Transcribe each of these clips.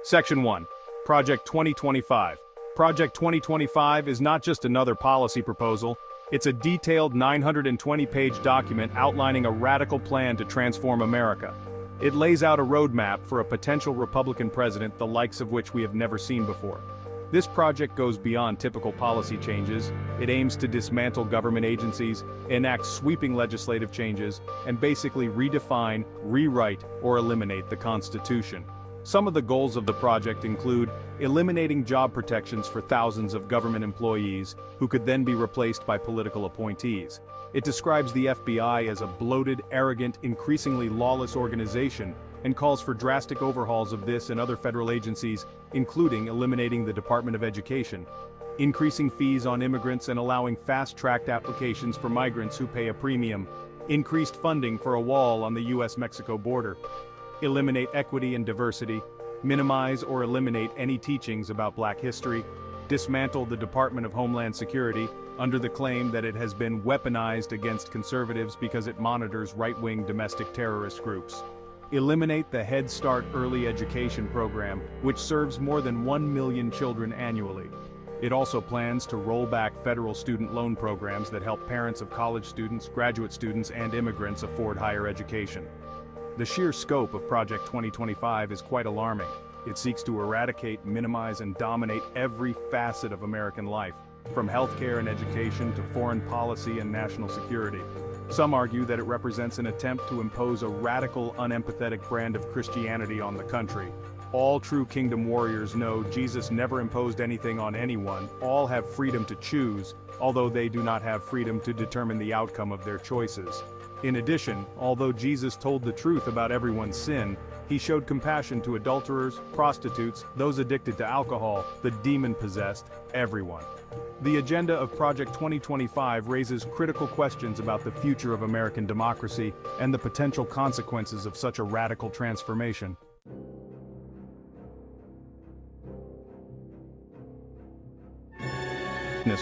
Section 1. Project 2025. Project 2025 is not just another policy proposal, it's a detailed 920-page document outlining a radical plan to transform America. It lays out a roadmap for a potential Republican president the likes of which we have never seen before. This project goes beyond typical policy changes. It aims to dismantle government agencies, enact sweeping legislative changes, and basically redefine, rewrite, or eliminate the Constitution. Some of the goals of the project include eliminating job protections for thousands of government employees who could then be replaced by political appointees. It describes the FBI as a bloated, arrogant, increasingly lawless organization and calls for drastic overhauls of this and other federal agencies, including eliminating the Department of Education, increasing fees on immigrants and allowing fast-tracked applications for migrants who pay a premium, increased funding for a wall on the US-Mexico border, eliminate equity and diversity, minimize or eliminate any teachings about Black history, dismantle the Department of Homeland Security under the claim that it has been weaponized against conservatives because it monitors right-wing domestic terrorist groups. Eliminate the Head Start early education program, which serves more than 1 million children annually. It also plans to roll back federal student loan programs that help parents of college students, graduate students, and immigrants afford higher education. The sheer scope of Project 2025 is quite alarming. It seeks to eradicate, minimize, and dominate every facet of American life, from healthcare and education to foreign policy and national security. Some argue that it represents an attempt to impose a radical, unempathetic brand of Christianity on the country. All true kingdom warriors know Jesus never imposed anything on anyone. All have freedom to choose, although they do not have freedom to determine the outcome of their choices. In addition, although Jesus told the truth about everyone's sin, he showed compassion to adulterers, prostitutes, those addicted to alcohol, the demon-possessed, everyone. The agenda of Project 2025 raises critical questions about the future of American democracy and the potential consequences of such a radical transformation.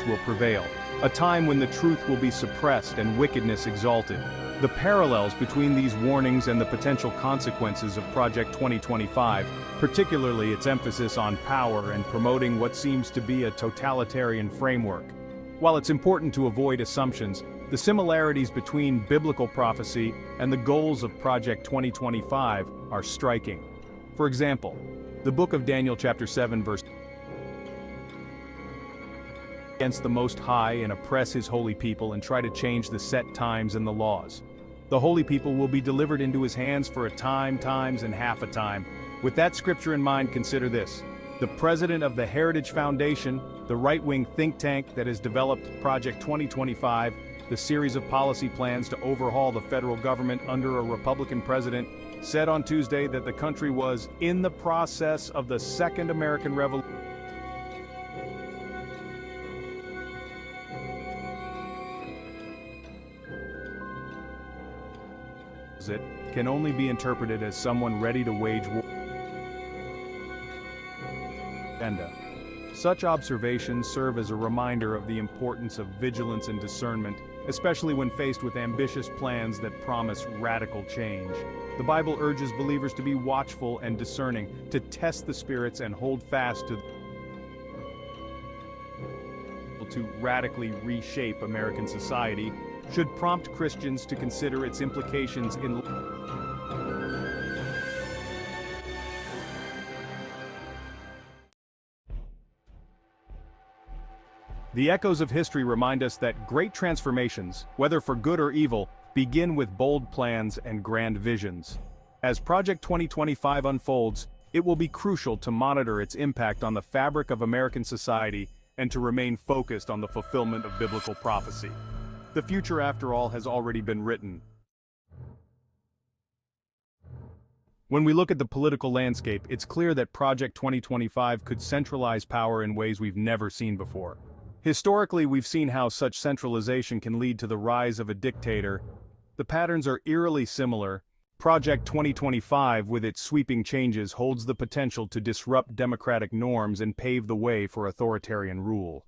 Will prevail, a time when the truth will be suppressed and wickedness exalted. The parallels between these warnings and the potential consequences of Project 2025, particularly its emphasis on power and promoting what seems to be a totalitarian framework. While it's important to avoid assumptions, the similarities between biblical prophecy and the goals of Project 2025 are striking. For example, the book of Daniel chapter 7 verse against the Most High and oppress his holy people and try to change the set times and the laws. The holy people will be delivered into his hands for a time, times, and half a time. With that scripture in mind, consider this. The president of the Heritage Foundation, the right-wing think tank that has developed Project 2025, the series of policy plans to overhaul the federal government under a Republican president, said on Tuesday that the country was in the process of the Second American Revolution. It can only be interpreted as someone ready to wage war. Such observations serve as a reminder of the importance of vigilance and discernment, especially when faced with ambitious plans that promise radical change. The Bible urges believers to be watchful and discerning, to test the spirits and hold fast to radically reshape American society, should prompt Christians to consider its implications in The echoes of history remind us that great transformations, whether for good or evil, begin with bold plans and grand visions. As Project 2025 unfolds, it will be crucial to monitor its impact on the fabric of American society and to remain focused on the fulfillment of biblical prophecy. The future, after all, has already been written. When we look at the political landscape, it's clear that Project 2025 could centralize power in ways we've never seen before. Historically, we've seen how such centralization can lead to the rise of a dictator. The patterns are eerily similar. Project 2025, with its sweeping changes, holds the potential to disrupt democratic norms and pave the way for authoritarian rule.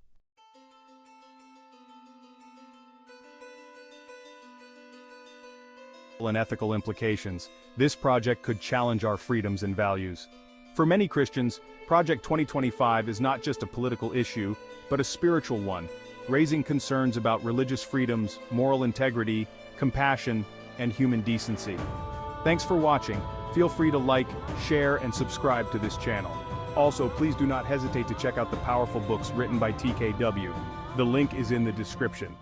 And ethical implications, this project could challenge our freedoms and values. For many Christians, Project 2025 is not just a political issue, but a spiritual one, raising concerns about religious freedoms, moral integrity, compassion, and human decency. Thanks for watching. Feel free to like, share, and subscribe to this channel. Also, please do not hesitate to check out the powerful books written by TKW. The link is in the description.